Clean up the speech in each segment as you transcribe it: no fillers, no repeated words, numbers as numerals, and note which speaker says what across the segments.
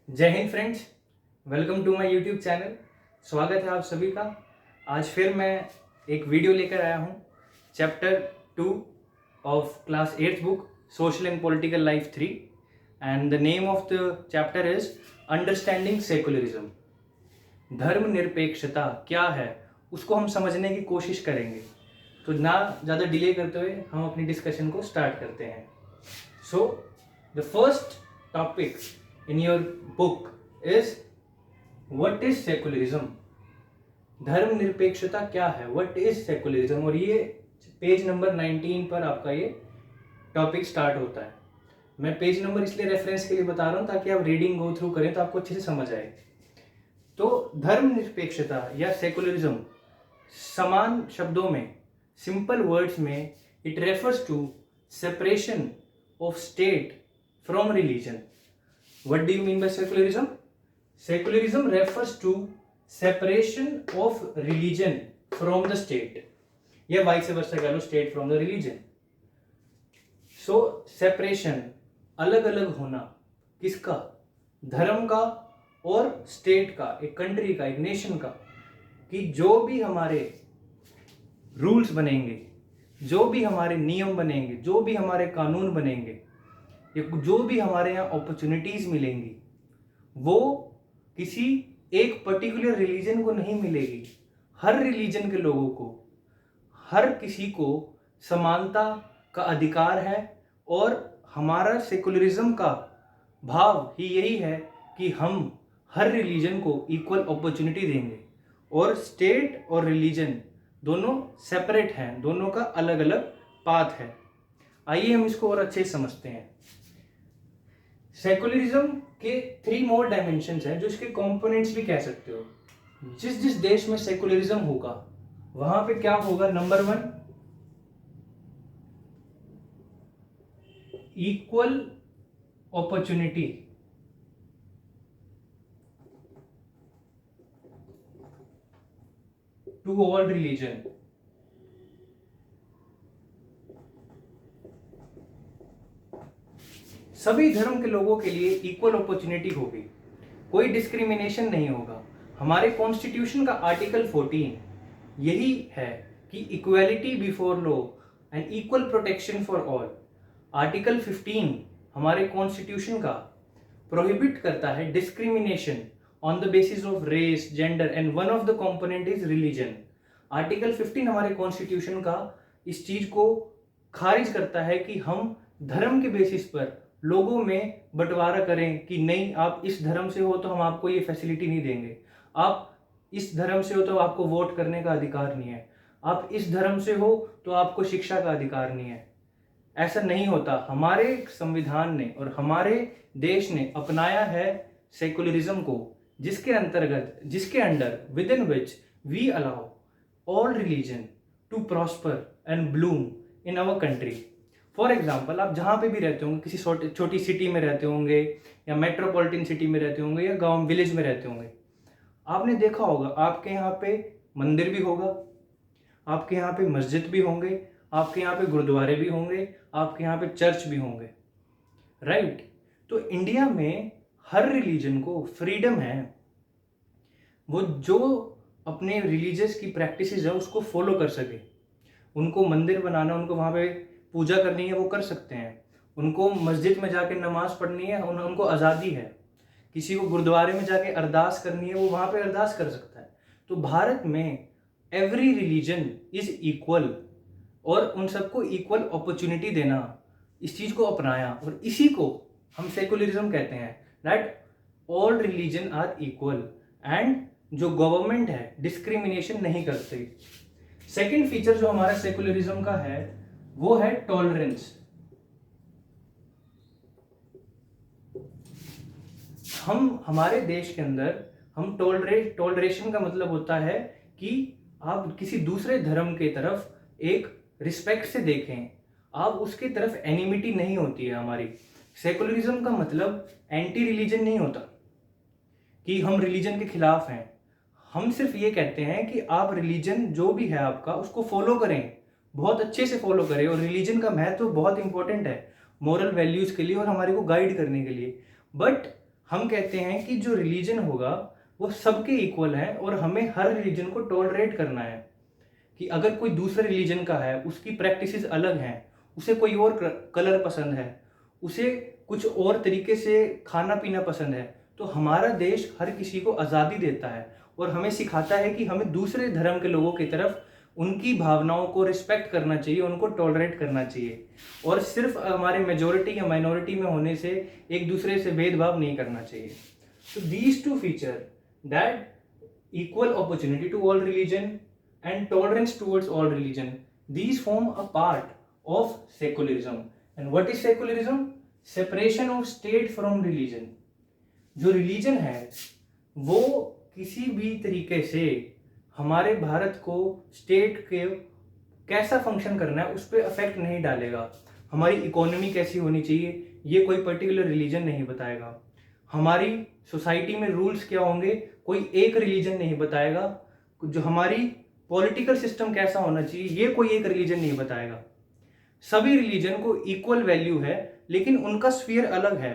Speaker 1: जय हिंद friends, welcome to my YouTube channel. स्वागत है आप सभी का। आज फिर मैं एक वीडियो लेकर आया हूँ। Chapter 2 of class 8th book social and political life 3 and the name of the chapter is understanding secularism. धर्मनिरपेक्षता क्या है उसको हम समझने की कोशिश करेंगे। तो ना ज़्यादा डिले करते हुए हम अपनी डिस्कशन को स्टार्ट करते हैं। So the first topic in your book is what is secularism। धर्म निरपेक्षता क्या है, what is secularism। और ये पेज नंबर 19 पर आपका ये टॉपिक स्टार्ट होता है। मैं पेज नंबर इसलिए रेफरेंस के लिए बता रहा हूँ ताकि आप रीडिंग गो थ्रू करें तो आपको अच्छे से समझ आए। तो धर्म निरपेक्षता या सेकुलरिज्म समान शब्दों में, सिंपल वर्ड्स में, it refers to separation of state from religion. What do you mean by secularism? Secularism refers to separation of religion from the state, या vice versa कह लो, state from the religion। So separation, अलग अलग होना, किसका? धर्म का और state का, एक कंट्री का, एक नेशन का। कि जो भी हमारे रूल्स बनेंगे, जो भी हमारे नियम बनेंगे, जो भी हमारे कानून बनेंगे, जो भी हमारे यहाँ अपॉर्चुनिटीज मिलेंगी, वो किसी एक पर्टिकुलर रिलीजन को नहीं मिलेगी। हर रिलीजन के लोगों को, हर किसी को समानता का अधिकार है। और हमारा सेकुलरिज्म का भाव ही यही है कि हम हर रिलीजन को इक्वल अपॉर्चुनिटी देंगे। और स्टेट और रिलीजन दोनों सेपरेट हैं, दोनों का अलग अलग पाथ है। आइए हम इसको और अच्छे से समझते हैं। सेकुलरिज्म के 3 मोर डायमेंशंस हैं, जो इसके कंपोनेंट्स भी कह सकते हो। जिस जिस देश में सेकुलरिज्म होगा वहां पे क्या होगा? Number 1, equal opportunity. To all religion. सभी धर्म के लोगों के लिए इक्वल अपॉर्चुनिटी होगी, कोई डिस्क्रिमिनेशन नहीं होगा। हमारे कॉन्स्टिट्यूशन का आर्टिकल 14 यही है कि equality before law and equal protection for all. Article 15 हमारे कॉन्स्टिट्यूशन का प्रोहिबिट करता है discrimination on the basis of race, gender and one of the component is religion. Article 15 हमारे कॉन्स्टिट्यूशन का इस चीज को खारिज करता है कि हम धर्म के बेसिस पर लोगों में बंटवारा करें कि नहीं, आप इस धर्म से हो तो हम आपको ये फैसिलिटी नहीं देंगे, आप इस धर्म से हो तो आपको वोट करने का अधिकार नहीं है, आप इस धर्म से हो तो आपको शिक्षा का अधिकार नहीं है। ऐसा नहीं होता। हमारे संविधान ने और हमारे देश ने अपनाया है सेकुलरिज्म को, जिसके अंतर्गत, जिसके under, within which we allow all religion to prosper and bloom in our country. For example, आप जहाँ पे भी रहते होंगे, किसी छोटी सिटी में रहते होंगे या मेट्रोपॉलिटन सिटी में रहते होंगे या गांव विलेज में रहते होंगे, आपने देखा होगा आपके यहाँ पे मंदिर भी होगा, आपके यहाँ पे मस्जिद भी होंगे, आपके यहाँ पे गुरुद्वारे भी होंगे, आपके यहाँ पे चर्च भी होंगे, राइट। तो इंडिया में हर रिलीजन को फ्रीडम है, वो जो अपने रिलीजियस की प्रैक्टिसेस है उसको फॉलो कर सके। उनको मंदिर बनाना, उनको वहाँ पे पूजा करनी है, वो कर सकते हैं। उनको मस्जिद में जाके नमाज पढ़नी है, उनको आज़ादी है। किसी को गुरुद्वारे में जाके अरदास करनी है, वो वहाँ पे अरदास कर सकता है। तो भारत में एवरी रिलीजन इज इक्वल और उन सबको इक्वल अपॉर्चुनिटी देना, इस चीज़ को अपनाया और इसी को हम सेकुलरिज्म कहते हैं, that all religion are equal and जो गवर्नमेंट है डिस्क्रिमिनेशन नहीं करती। सेकेंड फीचर जो हमारा सेकुलरिज्म का है वो है टॉलरेंस। हमारे देश के अंदर हम टॉलरेशन का मतलब होता है कि आप किसी दूसरे धर्म के तरफ एक रिस्पेक्ट से देखें, आप उसके तरफ एनिमिटी नहीं होती है हमारी। सेकुलरिज्म का मतलब एंटी रिलीजन नहीं होता कि हम रिलीजन के खिलाफ हैं। हम सिर्फ ये कहते हैं कि आप रिलीजन जो भी है आपका उसको फॉलो करें, बहुत अच्छे से फॉलो करें। और रिलीजन का महत्व बहुत इंपॉर्टेंट है मोरल वैल्यूज के लिए और हमारे को गाइड करने के लिए। बट हम कहते हैं कि जो रिलीजन होगा वो सबके इक्वल है और हमें हर रिलीजन को टॉलरेट करना है। कि अगर कोई दूसरे रिलीजन का है, उसकी प्रैक्टिसेस अलग हैं, उसे कोई और कलर पसंद है, उसे कुछ और तरीके से खाना पीना पसंद है, तो हमारा देश हर किसी को आज़ादी देता है और हमें सिखाता है कि हमें दूसरे धर्म के लोगों की तरफ उनकी भावनाओं को रिस्पेक्ट करना चाहिए, उनको टॉलरेट करना चाहिए, और सिर्फ हमारे मेजोरिटी या माइनॉरिटी में होने से एक दूसरे से भेदभाव नहीं करना चाहिए। तो these two feature, that equal opportunity to all religion and tolerance towards all religion, these form a part of secularism. And what is secularism? Separation of state from religion. जो रिलीजन है वो किसी भी तरीके से हमारे भारत को स्टेट के कैसा फंक्शन करना है उस पर अफेक्ट नहीं डालेगा। हमारी इकोनॉमी कैसी होनी चाहिए ये कोई पर्टिकुलर रिलीजन नहीं बताएगा। हमारी सोसाइटी में रूल्स क्या होंगे कोई एक रिलीजन नहीं बताएगा। जो हमारी पॉलिटिकल सिस्टम कैसा होना चाहिए ये कोई एक रिलीजन नहीं बताएगा। सभी रिलीजन को इक्वल वैल्यू है, लेकिन उनका स्फीयर अलग है।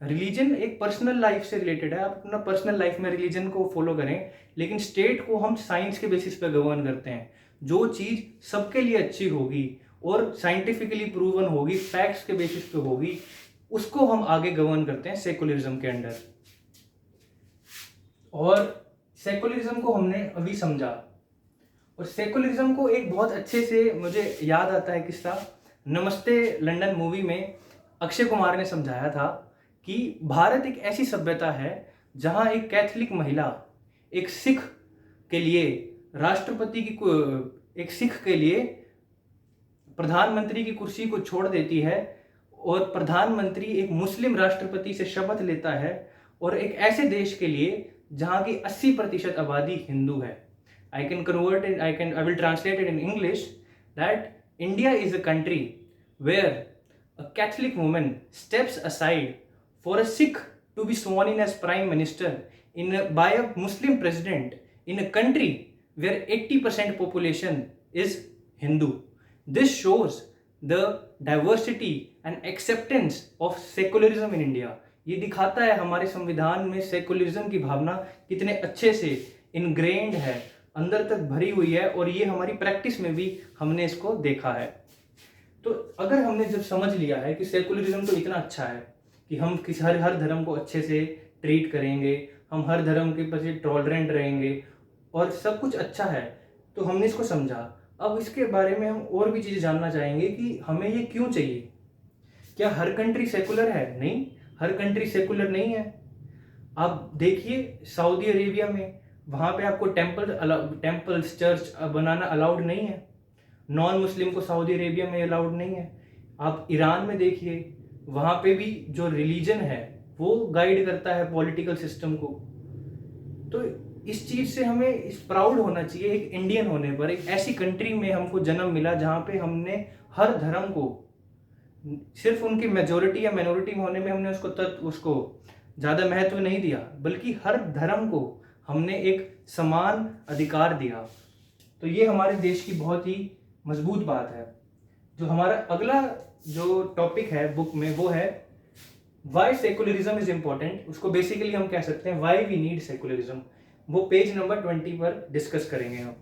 Speaker 1: रिलीजन एक पर्सनल लाइफ से रिलेटेड है, आप अपना पर्सनल लाइफ में रिलीजन को फॉलो करें, लेकिन स्टेट को हम साइंस के बेसिस पे गवर्न करते हैं। जो चीज़ सबके लिए अच्छी होगी और साइंटिफिकली प्रूवन होगी, फैक्ट्स के बेसिस पे होगी, उसको हम आगे गवर्न करते हैं सेकुलरिज्म के अंडर। और सेकुलरिज्म को हमने अभी समझा, और सेकुलरिज्म को एक बहुत अच्छे से मुझे याद आता है किस्सा, नमस्ते लंदन मूवी में अक्षय कुमार ने समझाया था कि भारत एक ऐसी सभ्यता है जहां एक कैथोलिक महिला एक सिख के लिए राष्ट्रपति की एक सिख के लिए प्रधानमंत्री की कुर्सी को छोड़ देती है और प्रधानमंत्री एक मुस्लिम राष्ट्रपति से शपथ लेता है, और एक ऐसे देश के लिए जहां की 80% आबादी हिंदू है। I will translate it in English that India is a country where a Catholic woman steps aside for a Sikh to be sworn in as Prime Minister by a Muslim president in a country where 80% population is Hindu. This shows the diversity and acceptance of secularism in India. ये दिखाता है हमारे संविधान में secularism की भावना कितने अच्छे से इनग्रेन्ड है, अंदर तक भरी हुई है, और ये हमारी प्रैक्टिस में भी हमने इसको देखा है। तो अगर हमने जब समझ लिया है कि सेकुलरिज्म तो इतना अच्छा है कि हम किसी हर धर्म को अच्छे से ट्रीट करेंगे, हम हर धर्म के प्रति टॉलरेंट रहेंगे और सब कुछ अच्छा है, तो हमने इसको समझा। अब इसके बारे में हम और भी चीज़ें जानना चाहेंगे कि हमें ये क्यों चाहिए। क्या हर कंट्री सेकुलर है? नहीं, हर कंट्री सेकुलर नहीं है। आप देखिए सऊदी अरेबिया में, वहाँ पे आपको टेम्पल्स चर्च बनाना अलाउड नहीं है। नॉन मुस्लिम को सऊदी अरेबिया में अलाउड नहीं है। आप ईरान में देखिए, वहाँ पे भी जो रिलीजन है वो गाइड करता है पॉलिटिकल सिस्टम को। तो इस चीज़ से हमें इस प्राउड होना चाहिए एक इंडियन होने पर। एक ऐसी कंट्री में हमको जन्म मिला जहाँ पे हमने हर धर्म को, सिर्फ उनकी मेजोरिटी या माइनॉरिटी में होने में हमने उसको ज़्यादा महत्व नहीं दिया, बल्कि हर धर्म को हमने एक समान अधिकार दिया। तो ये हमारे देश की बहुत ही मजबूत बात है। जो हमारा अगला जो टॉपिक है बुक में वो है वाई सेकुलरिज्म इज इम्पोर्टेंट। उसको बेसिकली हम कह सकते हैं वाई वी नीड सेकुलरिज्म। वो पेज नंबर 20 पर डिस्कस करेंगे हम,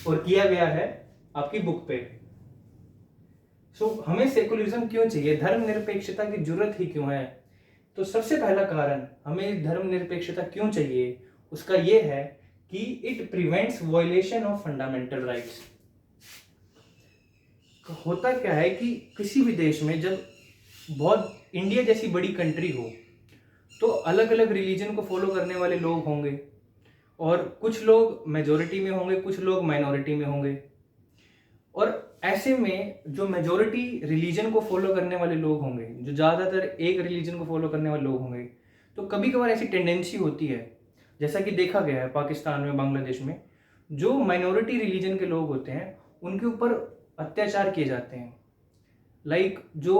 Speaker 1: और किया गया है आपकी बुक पे। हमें सेकुलरिज्म क्यों चाहिए, धर्मनिरपेक्षता की जरूरत ही क्यों है? तो सबसे पहला कारण हमें धर्मनिरपेक्षता क्यों चाहिए उसका ये है कि it prevents violation of fundamental rights. होता क्या है कि किसी भी देश में जब बहुत इंडिया जैसी बड़ी कंट्री हो तो अलग अलग रिलीजन को फॉलो करने वाले लोग होंगे, और कुछ लोग मेजोरिटी में होंगे, कुछ लोग माइनॉरिटी में होंगे। और ऐसे में जो मेजोरिटी रिलीजन को फॉलो करने वाले लोग होंगे, जो ज़्यादातर एक रिलीजन को फॉलो करने वाले लोग होंगे, तो कभी कभार ऐसी टेंडेंसी होती है, जैसा कि देखा गया है पाकिस्तान में, बांग्लादेश में, जो माइनॉरिटी रिलीजन के लोग होते हैं उनके ऊपर अत्याचार किए जाते हैं। लाइक जो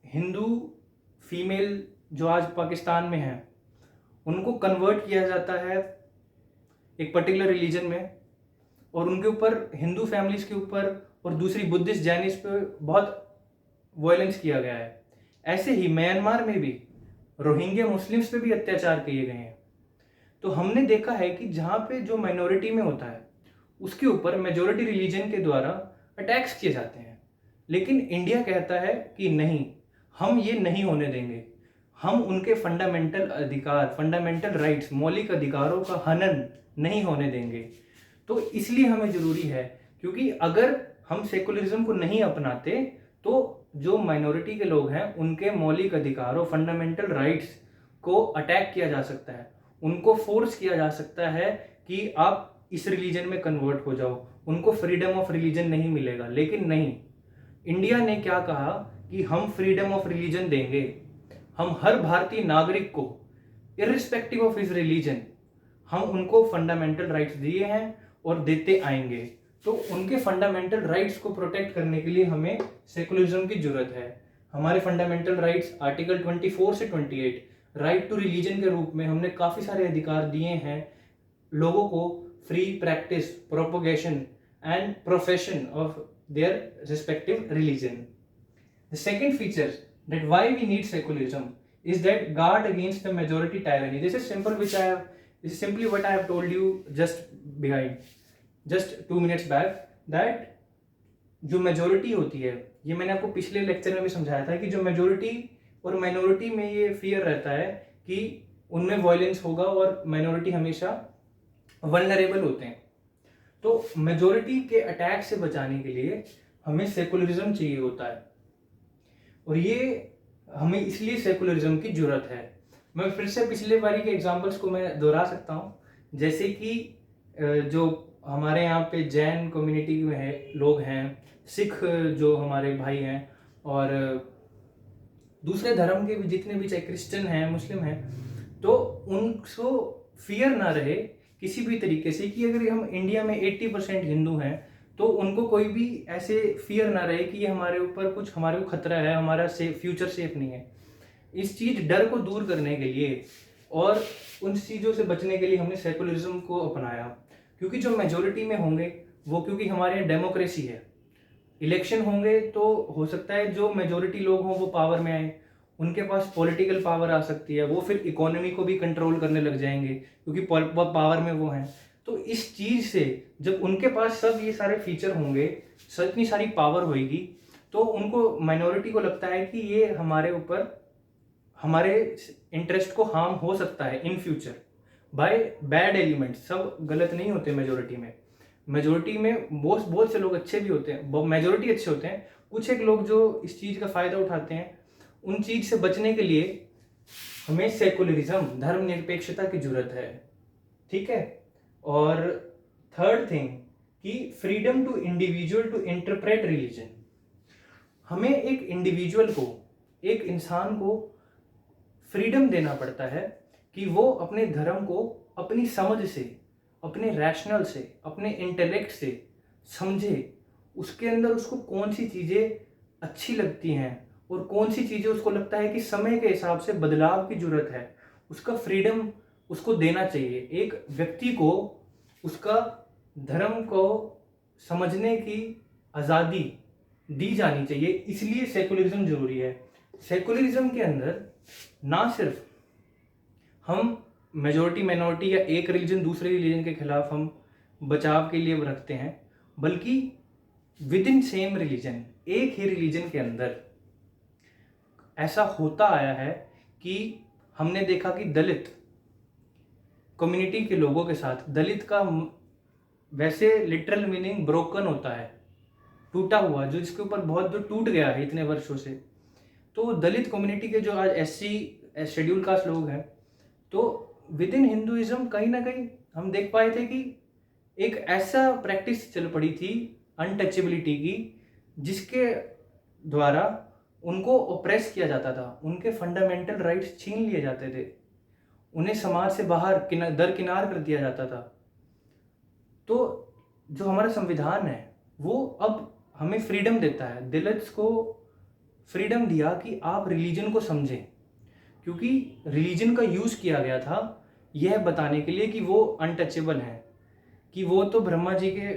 Speaker 1: हिंदू फीमेल जो आज पाकिस्तान में है उनको कन्वर्ट किया जाता है एक पर्टिकुलर रिलीजन में, और उनके ऊपर, हिंदू फैमिलीज के ऊपर और दूसरी बुद्धिस्ट जैनिस्ट पे बहुत वायलेंस किया गया है। ऐसे ही म्यांमार में भी रोहिंग्या मुस्लिम्स पे भी अत्याचार किए गए हैं। तो हमने देखा है कि जहाँ पे जो माइनॉरिटी में होता है उसके ऊपर मेजोरिटी रिलीजन के द्वारा अटैक्स किए जाते हैं, लेकिन इंडिया कहता है कि नहीं, हम ये नहीं होने देंगे, हम उनके फंडामेंटल अधिकार, फंडामेंटल राइट्स, मौलिक अधिकारों का हनन नहीं होने देंगे। तो इसलिए हमें जरूरी है, क्योंकि अगर हम सेकुलरिज्म को नहीं अपनाते तो जो माइनॉरिटी के लोग हैं उनके मौलिक अधिकारों, फंडामेंटल राइट्स को अटैक किया जा सकता है, उनको फोर्स किया जा सकता है कि आप इस रिलीजन में कन्वर्ट हो जाओ, उनको फ्रीडम ऑफ रिलीजन नहीं मिलेगा। लेकिन नहीं, इंडिया ने क्या कहा कि हम फ्रीडम ऑफ रिलीजन देंगे, हम हर भारतीय नागरिक को इररिस्पेक्टिव ऑफ हिज रिलीजन हम उनको फंडामेंटल राइट्स दिए हैं और देते आएंगे। तो उनके फंडामेंटल राइट्स को प्रोटेक्ट करने के लिए हमें सेकुलरिज्म की जरूरत है। हमारे फंडामेंटल राइट्स आर्टिकल 24 से 28 राइट टू रिलीजन के रूप में हमने काफी सारे अधिकार दिए हैं लोगों को, free practice, propagation and profession of their respective religion. The second feature that why we need secularism is that guard against the majority tyranny. This is simply what I have told you just 2 minutes back, that जो majority होती है, ये मैंने आपको पिछले lecture में भी समझाया था कि जो मेजोरिटी और माइनॉरिटी में ये फियर रहता है कि उनमें वायलेंस होगा और माइनॉरिटी हमेशा वल्नरेबल होते हैं। तो मेजोरिटी के अटैक से बचाने के लिए हमें सेकुलरिज्म चाहिए होता है, और ये हमें इसलिए सेकुलरिज्म की जरूरत है। मैं फिर से पिछले बारी के एग्जांपल्स को मैं दोहरा सकता हूँ, जैसे कि जो हमारे यहाँ पे जैन कम्युनिटी में है लोग हैं, सिख जो हमारे भाई हैं, और दूसरे धर्म के भी जितने भी, चाहे क्रिश्चियन हैं, मुस्लिम हैं, तो उनको फियर ना रहे किसी भी तरीके से कि अगर हम इंडिया में 80% हिंदू हैं तो उनको कोई भी ऐसे फियर ना रहे कि ये हमारे ऊपर कुछ, हमारे को खतरा है, हमारा फ्यूचर सेफ नहीं है। इस चीज, डर को दूर करने के लिए और उन चीज़ों से बचने के लिए हमने सेकुलरिज्म को अपनाया। क्योंकि जो मेजोरिटी में होंगे वो, क्योंकि हमारे यहाँ डेमोक्रेसी है, इलेक्शन होंगे तो हो सकता है जो मेजोरिटी लोग हों वो पावर में आए, उनके पास पॉलिटिकल पावर आ सकती है, वो फिर इकोनॉमी को भी कंट्रोल करने लग जाएंगे क्योंकि पावर में वो हैं। तो इस चीज़ से जब उनके पास सब ये सारे फीचर होंगे, सब इतनी सारी पावर होगी, तो उनको, माइनॉरिटी को लगता है कि ये हमारे ऊपर, हमारे इंटरेस्ट को हार्म हो सकता है in future by bad elements. सब गलत नहीं होते मेजोरिटी में, मेजोरिटी में बहुत से लोग अच्छे भी होते हैं, मेजोरिटी अच्छे होते हैं, कुछ एक लोग जो इस चीज़ का फ़ायदा उठाते हैं। उन चीज़ से बचने के लिए हमें सेकुलरिज्म, धर्मनिरपेक्षता की जरूरत है, ठीक है। और थर्ड थिंग कि freedom to individual to interpret religion. हमें एक इंडिविजुअल को, एक इंसान को फ्रीडम देना पड़ता है कि वो अपने धर्म को अपनी समझ से, अपने रैशनल से, अपने इंटेलेक्ट से समझे, उसके अंदर उसको कौन सी चीज़ें अच्छी लगती हैं और कौन सी चीज़ें उसको लगता है कि समय के हिसाब से बदलाव की जरूरत है, उसका फ्रीडम उसको देना चाहिए। एक व्यक्ति को उसका धर्म को समझने की आज़ादी दी जानी चाहिए, इसलिए सेकुलरिज्म जरूरी है। सेकुलरिज्म के अंदर ना सिर्फ हम मेजोरिटी माइनॉरिटी या एक रिलीजन दूसरे रिलीजन के खिलाफ हम बचाव के लिए रखते हैं, बल्कि विद इन सेम रिलीजन, एक ही रिलीजन के अंदर ऐसा होता आया है कि हमने देखा कि दलित कम्युनिटी के लोगों के साथ, दलित का वैसे लिटरल मीनिंग ब्रोकन होता है, टूटा हुआ, जो इसके ऊपर बहुत जो टूट गया है इतने वर्षों से। तो दलित कम्युनिटी के जो आज SC शेड्यूल कास्ट लोग हैं, तो विद इन हिंदुइज्म कहीं ना कहीं हम देख पाए थे कि एक ऐसा प्रैक्टिस चल पड़ी थी अनटचेबिलिटी की, जिसके द्वारा उनको ओप्रेस किया जाता था, उनके फंडामेंटल राइट्स छीन लिए जाते थे, उन्हें समाज से बाहर दरकिनार कर दिया जाता था। तो जो हमारा संविधान है वो अब हमें फ्रीडम देता है, दलित्स को फ्रीडम दिया कि आप रिलीजन को समझें, क्योंकि रिलीजन का यूज़ किया गया था यह बताने के लिए कि वो अनटचेबल हैं, कि वो तो ब्रह्मा जी के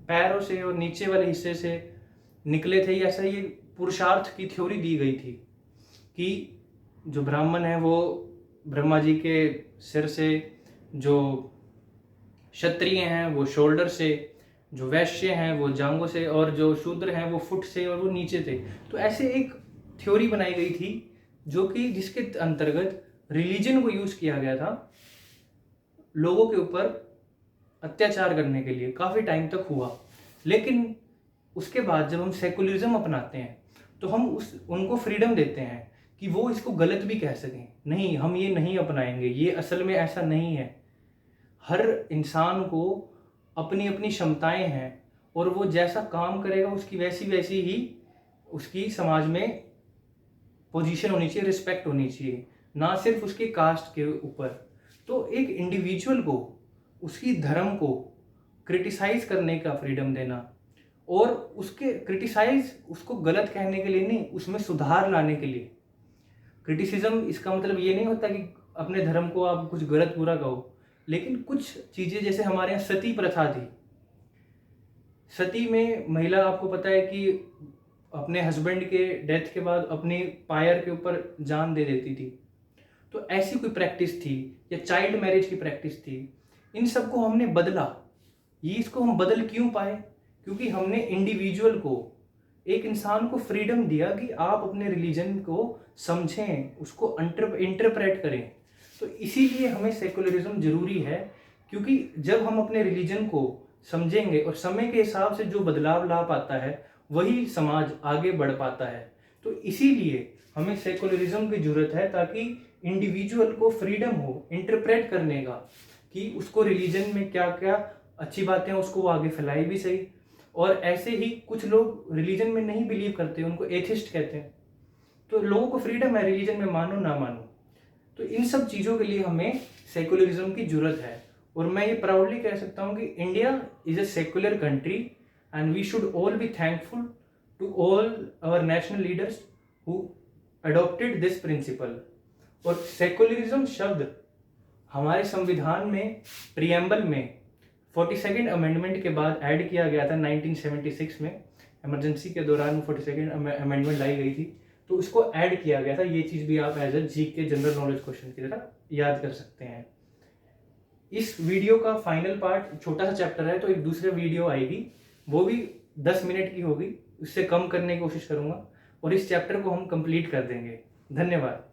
Speaker 1: पैरों से और नीचे वाले हिस्से से निकले थे। ऐसा ये पुरुषार्थ की थ्योरी दी गई थी कि जो ब्राह्मण है वो ब्रह्मा जी के सिर से, जो क्षत्रिय हैं वो शोल्डर से, जो वैश्य हैं वो जांघों से, और जो शूद्र हैं वो फुट से और वो नीचे थे। तो ऐसे एक थ्योरी बनाई गई थी जो कि जिसके अंतर्गत रिलीजन को यूज किया गया था लोगों के ऊपर अत्याचार करने के लिए, काफ़ी टाइम तक हुआ। लेकिन उसके बाद जब हम सेकुलरिज्म अपनाते हैं तो हम उनको फ्रीडम देते हैं कि वो इसको गलत भी कह सकें। नहीं, हम ये नहीं अपनाएंगे, ये असल में ऐसा नहीं है। हर इंसान को अपनी अपनी क्षमताएं हैं और वो जैसा काम करेगा उसकी वैसी वैसी ही उसकी समाज में पोजीशन होनी चाहिए, रिस्पेक्ट होनी चाहिए, ना सिर्फ उसके कास्ट के ऊपर। तो एक इंडिविजुअल को उसकी धर्म को क्रिटिसाइज करने का फ्रीडम देना, और उसके क्रिटिसाइज उसको गलत कहने के लिए नहीं, उसमें सुधार लाने के लिए। क्रिटिसिज्म इसका मतलब ये नहीं होता कि अपने धर्म को आप कुछ गलत बुरा कहो, लेकिन कुछ चीज़ें जैसे हमारे यहाँ सती प्रथा थी। सती में महिला, आपको पता है कि अपने हस्बैंड के डेथ के बाद अपने पायर के ऊपर जान दे देती थी। तो ऐसी कोई प्रैक्टिस थी, या चाइल्ड मैरिज की प्रैक्टिस थी। इन सब को हमने बदला। ये इसको हम बदल क्यों पाए? क्योंकि हमने इंडिविजुअल को, एक इंसान को फ्रीडम दिया कि आप अपने रिलीजन को समझें, उसको इंटरप्रेट करें। तो इसीलिए हमें सेकुलरिज्म जरूरी है, क्योंकि जब हम अपने रिलीजन को समझेंगे और समय के हिसाब से जो बदलाव ला पाता है वही समाज आगे बढ़ पाता है। तो इसीलिए हमें सेकुलरिज्म की जरूरत है, ताकि इंडिविजुअल को फ्रीडम हो इंटरप्रेट करने का कि उसको रिलीजन में क्या क्या अच्छी बातें हैं उसको वो आगे फैलाई भी सही। और ऐसे ही कुछ लोग रिलीजन में नहीं बिलीव करते, उनको एथिस्ट कहते हैं। तो लोगों को फ्रीडम है रिलीजन में मानो ना मानो। तो इन सब चीज़ों के लिए हमें सेकुलरिज्म की जरूरत है। और मैं ये प्राउडली कह सकता हूँ कि India is a secular country and we should all be thankful to all our national leaders who adopted this principle. और सेकुलरिज्म शब्द हमारे संविधान में प्रियम्बल में 42nd अमेंडमेंट के बाद ऐड किया गया था 1976 में। इमरजेंसी के दौरान 42nd अमेंडमेंट लाई गई थी, तो उसको ऐड किया गया था। ये चीज़ भी आप एज ए जी के जनरल नॉलेज क्वेश्चन की तरह याद कर सकते हैं। इस वीडियो का फाइनल पार्ट छोटा सा चैप्टर है, तो एक दूसरे वीडियो आएगी, वो भी 10 मिनट की होगी, उससे कम करने की कोशिश करूंगा और इस चैप्टर को हम कंप्लीट कर देंगे। धन्यवाद।